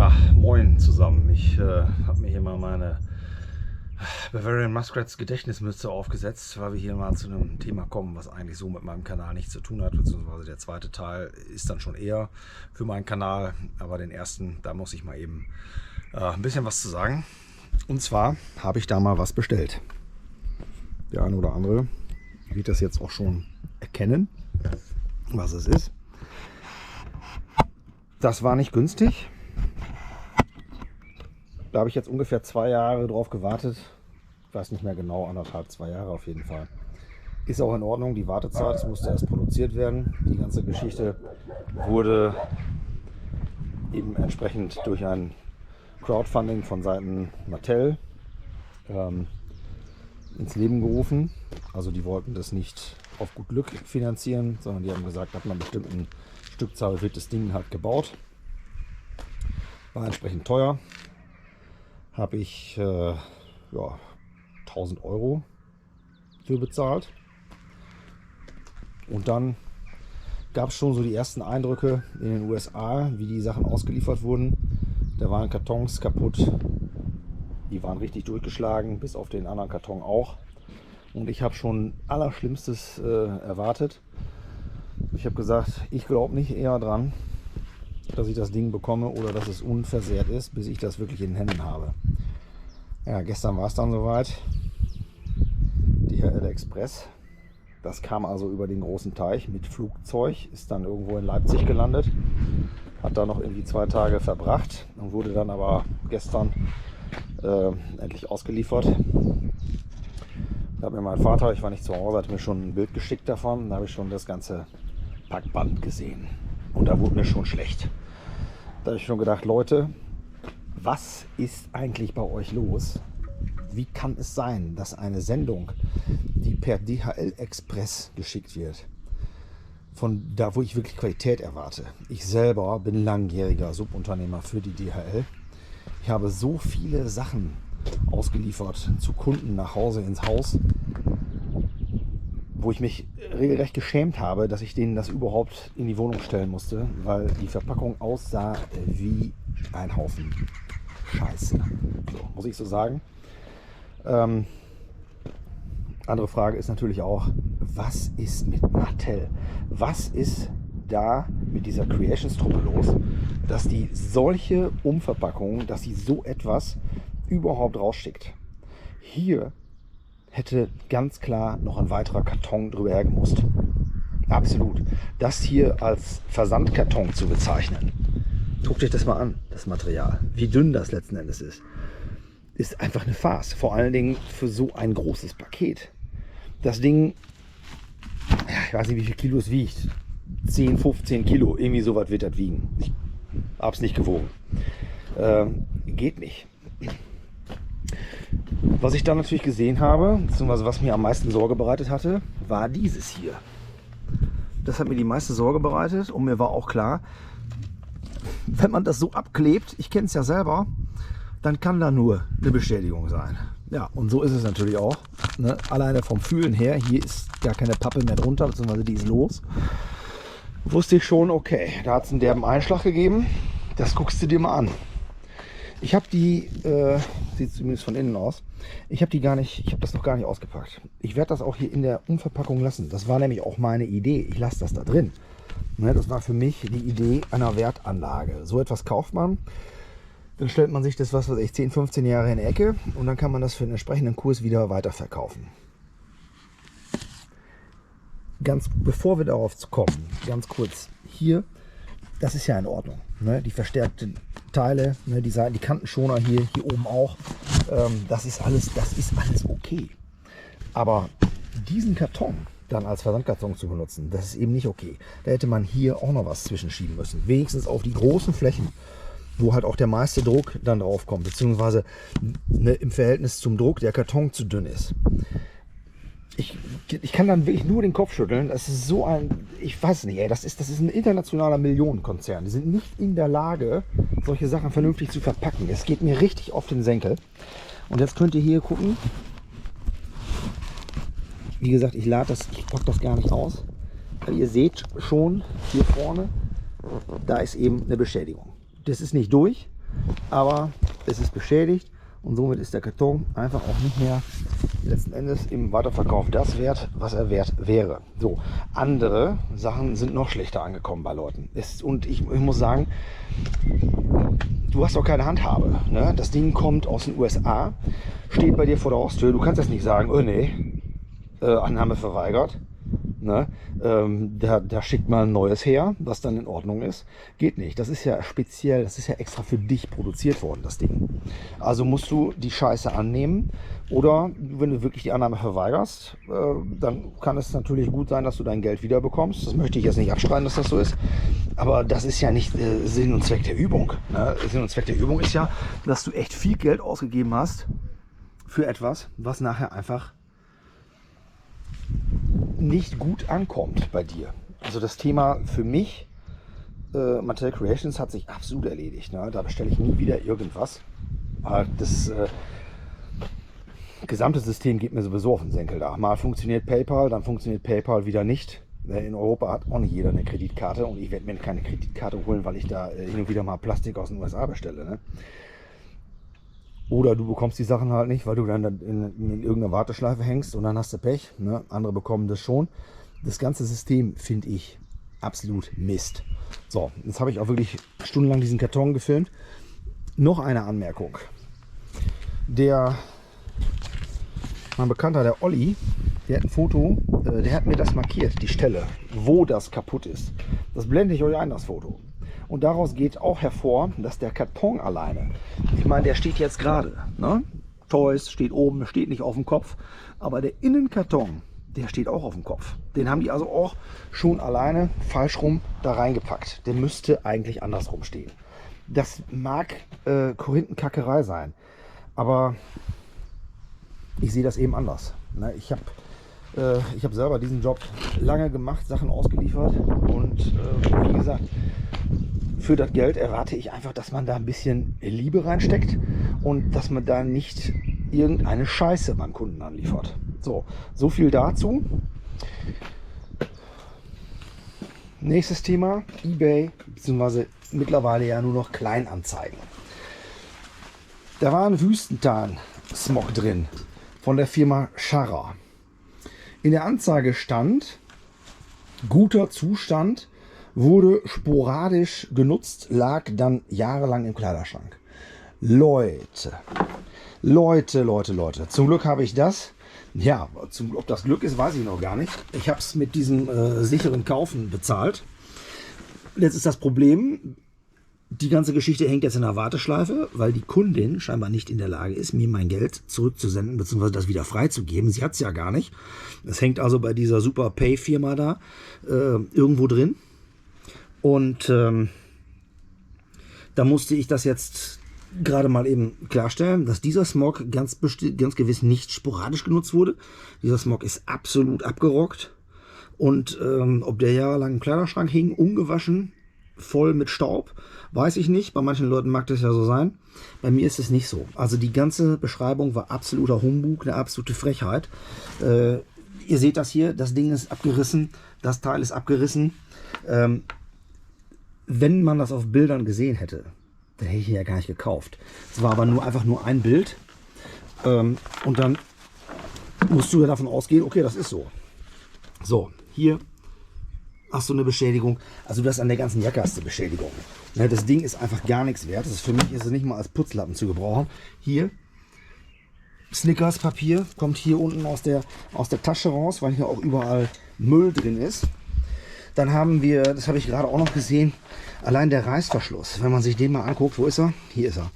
Ja, moin zusammen. Ich habe mir hier mal meine Bavarian Muskrats Gedächtnismütze aufgesetzt, weil wir hier mal zu einem Thema kommen, was eigentlich so mit meinem Kanal nichts zu tun hat, beziehungsweise der zweite Teil ist dann schon eher für meinen Kanal, aber den ersten, da muss ich mal eben ein bisschen was zu sagen. Und zwar habe ich da mal was bestellt. Der eine oder andere wird das jetzt auch schon erkennen, was es ist. Das war nicht günstig. Da habe ich jetzt ungefähr 2 Jahre drauf gewartet. Ich weiß nicht mehr genau, 1,5, 2 Jahre auf jeden Fall. Ist auch in Ordnung, die Wartezeit, es musste erst produziert werden. Die ganze Geschichte wurde eben entsprechend durch ein Crowdfunding von Seiten Mattel ins Leben gerufen. Also die wollten das nicht auf gut Glück finanzieren, sondern die haben gesagt, ab einer bestimmten Stückzahl wird das Ding halt gebaut. War entsprechend teuer. Habe ich 1000 Euro für bezahlt. Und dann gab es schon so die ersten Eindrücke in den USA, wie die Sachen ausgeliefert wurden. Da waren Kartons kaputt, die waren richtig durchgeschlagen, bis auf den anderen Karton auch. Und ich habe schon Allerschlimmstes erwartet. Ich habe gesagt, ich glaube nicht eher dran, dass ich das Ding bekomme oder dass es unversehrt ist, bis ich das wirklich in den Händen habe. Ja, gestern war es dann soweit. DHL Express. Das kam also über den großen Teich mit Flugzeug, ist dann irgendwo in Leipzig gelandet, hat da noch irgendwie 2 Tage verbracht und wurde dann aber gestern endlich ausgeliefert. Da hat mir mein Vater, ich war nicht zu Hause, hat mir schon ein Bild geschickt davon. Da habe ich schon das ganze Packband gesehen. Und da wurde mir schon schlecht. Da habe ich schon gedacht, Leute, was ist eigentlich bei euch los? Wie kann es sein, dass eine Sendung, die per DHL Express geschickt wird, von da, wo ich wirklich Qualität erwarte. Ich selber bin langjähriger Subunternehmer für die DHL. Ich habe so viele Sachen ausgeliefert zu Kunden nach Hause ins Haus, wo ich mich regelrecht geschämt habe, dass ich denen das überhaupt in die Wohnung stellen musste, weil die Verpackung aussah wie ein Haufen Scheiße. So, muss ich so sagen. Andere Frage ist natürlich auch, was ist mit Mattel? Was ist da mit dieser Creations-Truppe los, dass die solche Umverpackungen, dass sie so etwas überhaupt rausschickt? Hier hätte ganz klar noch ein weiterer Karton drüber hergemusst. Absolut. Das hier als Versandkarton zu bezeichnen. Guckt euch das mal an, das Material. Wie dünn das letzten Endes ist einfach eine Farce. Vor allen Dingen für so ein großes Paket. Das Ding, ich weiß nicht, wie viel Kilo es wiegt. 10, 15 Kilo, irgendwie sowas wird das wiegen. Ich habe es nicht gewogen. Geht nicht. Was ich dann natürlich gesehen habe, beziehungsweise was mir am meisten Sorge bereitet hatte, war dieses hier. Das hat mir die meiste Sorge bereitet und mir war auch klar, wenn man das so abklebt, ich kenne es ja selber, dann kann da nur eine Bestätigung sein. Ja, und so ist es natürlich auch. Ne? Alleine vom Fühlen her, hier ist gar keine Pappe mehr drunter, beziehungsweise die ist los. Wusste ich schon, okay, da hat es einen derben Einschlag gegeben. Das guckst du dir mal an. Ich habe die, sieht zumindest von innen aus, ich habe das noch gar nicht ausgepackt. Ich werde das auch hier in der Umverpackung lassen. Das war nämlich auch meine Idee. Ich lasse das da drin. Ne, das war für mich die Idee einer Wertanlage. So etwas kauft man. Dann stellt man sich das, was weiß ich, 10, 15 Jahre in die Ecke und dann kann man das für einen entsprechenden Kurs wieder weiterverkaufen. Ganz bevor wir darauf kommen, ganz kurz, hier, das ist ja in Ordnung. Ne? Die verstärkten Teile, ne? Die Kantenschoner hier oben auch, das ist alles okay. Aber diesen Karton dann als Versandkarton zu benutzen, das ist eben nicht okay. Da hätte man hier auch noch was zwischenschieben müssen. Wenigstens auf die großen Flächen, wo halt auch der meiste Druck dann drauf kommt, beziehungsweise ne, im Verhältnis zum Druck der Karton zu dünn ist. Ich kann dann wirklich nur den Kopf schütteln. Das ist so ein, ich weiß nicht, ey, das ist ein internationaler Millionenkonzern. Die sind nicht in der Lage, solche Sachen vernünftig zu verpacken. Es geht mir richtig auf den Senkel. Und jetzt könnt ihr hier gucken. Wie gesagt, ich packe das gar nicht aus. Aber ihr seht schon hier vorne, da ist eben eine Beschädigung. Das ist nicht durch, aber es ist beschädigt und somit ist der Karton einfach auch nicht mehr letzten Endes im Weiterverkauf das wert, was er wert wäre. So, andere Sachen sind noch schlechter angekommen bei Leuten. Und ich muss sagen, du hast auch keine Handhabe. Ne? Das Ding kommt aus den USA, steht bei dir vor der Haustür. Du kannst jetzt nicht sagen, oh nee, Annahme verweigert. Ne? Da schickt man ein neues her, was dann in Ordnung ist. Geht nicht. Das ist ja speziell, das ist ja extra für dich produziert worden, das Ding. Also musst du die Scheiße annehmen. Oder wenn du wirklich die Annahme verweigerst, dann kann es natürlich gut sein, dass du dein Geld wieder bekommst. Das möchte ich jetzt nicht abstreiten, dass das so ist. Aber das ist ja nicht Sinn und Zweck der Übung. Ne? Sinn und Zweck der Übung ist ja, dass du echt viel Geld ausgegeben hast für etwas, was nachher einfach nicht gut ankommt bei dir. Also das Thema für mich, Mattel Creations, hat sich absolut erledigt. Ne? Da bestelle ich nie wieder irgendwas. Das gesamte System geht mir sowieso auf den Senkel da. Mal funktioniert PayPal, dann funktioniert PayPal wieder nicht. In Europa hat auch nicht jeder eine Kreditkarte und ich werde mir keine Kreditkarte holen, weil ich da hin und wieder mal Plastik aus den USA bestelle. Ne? Oder du bekommst die Sachen halt nicht, weil du dann in irgendeiner Warteschleife hängst und dann hast du Pech. Ne? Andere bekommen das schon. Das ganze System finde ich absolut Mist. So, jetzt habe ich auch wirklich stundenlang diesen Karton gefilmt. Noch eine Anmerkung. Mein Bekannter, der Olli, der hat ein Foto, der hat mir das markiert, die Stelle, wo das kaputt ist. Das blende ich euch ein, das Foto. Und daraus geht auch hervor, dass der Karton alleine, ich meine, der steht jetzt gerade, ne? Toys steht oben, steht nicht auf dem Kopf, aber der Innenkarton, der steht auch auf dem Kopf. Den haben die also auch schon alleine falsch rum da reingepackt. Der müsste eigentlich andersrum stehen. Das mag Korinthenkackerei sein, aber ich sehe das eben anders. Ne? Ich habe selber diesen Job lange gemacht, Sachen ausgeliefert und wie gesagt, für das Geld erwarte ich einfach, dass man da ein bisschen Liebe reinsteckt und dass man da nicht irgendeine Scheiße beim Kunden anliefert. So viel dazu. Nächstes Thema, eBay, beziehungsweise mittlerweile ja nur noch Kleinanzeigen. Da war ein Wüstentarn-Smog drin von der Firma Scharrer. In der Anzeige stand, guter Zustand, wurde sporadisch genutzt, lag dann jahrelang im Kleiderschrank. Leute. Zum Glück habe ich das. Ja, ob das Glück ist, weiß ich noch gar nicht. Ich habe es mit diesem sicheren Kaufen bezahlt. Jetzt ist das Problem, die ganze Geschichte hängt jetzt in der Warteschleife, weil die Kundin scheinbar nicht in der Lage ist, mir mein Geld zurückzusenden, beziehungsweise das wieder freizugeben. Sie hat es ja gar nicht. Es hängt also bei dieser Super Pay-Firma da irgendwo drin. Und da musste ich das jetzt gerade mal eben klarstellen, dass dieser Smog ganz gewiss nicht sporadisch genutzt wurde. Dieser Smog ist absolut abgerockt. Und ob der jahrelang im Kleiderschrank hing, ungewaschen, voll mit Staub, weiß ich nicht. Bei manchen Leuten mag das ja so sein. Bei mir ist es nicht so. Also die ganze Beschreibung war absoluter Humbug, eine absolute Frechheit. Ihr seht das hier, das Ding ist abgerissen, das Teil ist abgerissen. Wenn man das auf Bildern gesehen hätte, dann hätte ich ihn ja gar nicht gekauft. Es war aber einfach nur ein Bild. Und dann musst du ja davon ausgehen, okay, das ist so. So, hier hast du eine Beschädigung. Also das an der ganzen Jacke hast du Beschädigung. Ne, das Ding ist einfach gar nichts wert. Für mich ist es nicht mal als Putzlappen zu gebrauchen. Hier Snickers Papier kommt hier unten aus der Tasche raus, weil hier auch überall Müll drin ist. Dann haben wir, das habe ich gerade auch noch gesehen, allein der Reißverschluss. Wenn man sich den mal anguckt, wo ist er? Hier ist er.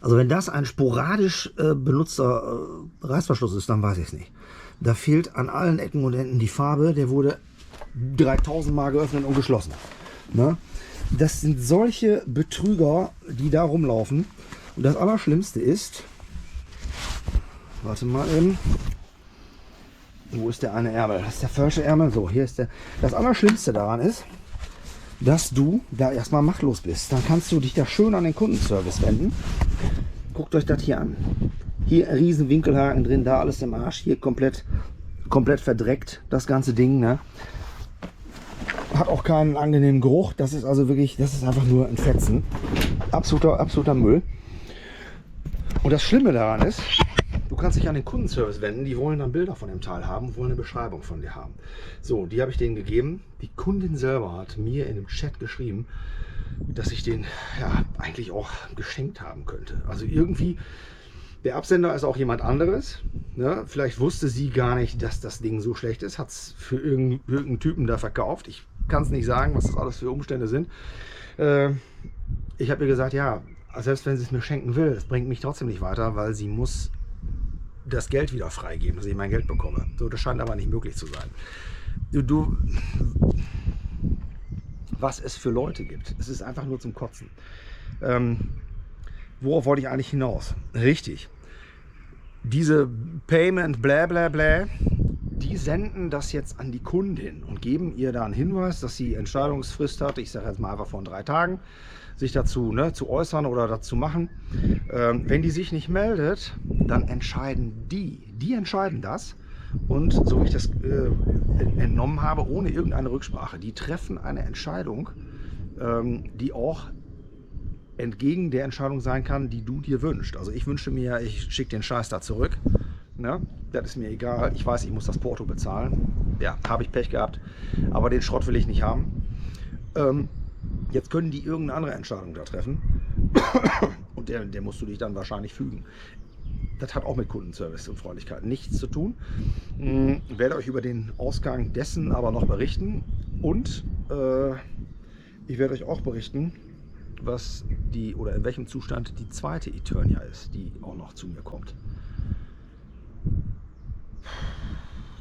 Also wenn das ein sporadisch benutzter Reißverschluss ist, dann weiß ich es nicht. Da fehlt an allen Ecken und Enden die Farbe. Der wurde 3000 Mal geöffnet und geschlossen. Ne? Das sind solche Betrüger, die da rumlaufen. Und das Allerschlimmste ist, warte mal eben, wo ist der eine Ärmel? Das ist der falsche Ärmel. So, hier ist der. Das Allerschlimmste daran ist, dass du da erstmal machtlos bist. Dann kannst du dich da schön an den Kundenservice wenden. Guckt euch das hier an. Hier ein riesen Winkelhaken drin, da alles im Arsch. Hier komplett verdreckt, das ganze Ding. Ne? Hat auch keinen angenehmen Geruch. Das ist also wirklich, das ist einfach nur ein Fetzen. Absoluter Müll. Und das Schlimme daran ist, du kannst dich an den Kundenservice wenden, die wollen dann Bilder von dem Teil haben, wollen eine Beschreibung von dir haben. So, die habe ich denen gegeben. Die Kundin selber hat mir in dem Chat geschrieben, dass ich den ja eigentlich auch geschenkt haben könnte. Also irgendwie, der Absender ist auch jemand anderes. Ne? Vielleicht wusste sie gar nicht, dass das Ding so schlecht ist, hat es für irgendeinen Typen da verkauft. Ich kann es nicht sagen, was das alles für Umstände sind. Ich habe ihr gesagt, ja, selbst wenn sie es mir schenken will, das bringt mich trotzdem nicht weiter, weil sie muss das Geld wieder freigeben, dass ich mein Geld bekomme. So, das scheint aber nicht möglich zu sein. Was es für Leute gibt, es ist einfach nur zum Kotzen. Worauf wollte ich eigentlich hinaus? Richtig. Diese Payment, bla bla bla, die senden das jetzt an die Kundin und geben ihr da einen Hinweis, dass sie Entscheidungsfrist hat, ich sage jetzt mal einfach von 3 Tagen, sich dazu zu äußern oder dazu machen. Wenn die sich nicht meldet, dann entscheiden die entscheiden das. Und so wie ich das entnommen habe, ohne irgendeine Rücksprache, die treffen eine Entscheidung, die auch entgegen der Entscheidung sein kann, die du dir wünschst. Also ich wünsche mir, ich schicke den Scheiß da zurück. Ne? Das ist mir egal. Ich weiß, ich muss das Porto bezahlen. Ja, habe ich Pech gehabt. Aber den Schrott will ich nicht haben. Jetzt können die irgendeine andere Entscheidung da treffen. Und der musst du dich dann wahrscheinlich fügen. Das hat auch mit Kundenservice und Freundlichkeit nichts zu tun. Ich werde euch über den Ausgang dessen aber noch berichten. Und ich werde euch auch berichten, was die oder in welchem Zustand die zweite Eternia ist, die auch noch zu mir kommt.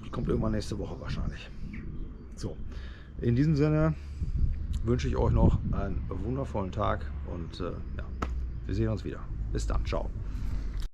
Die kommt irgendwann nächste Woche wahrscheinlich. So, in diesem Sinne wünsche ich euch noch einen wundervollen Tag und ja, wir sehen uns wieder. Bis dann, ciao.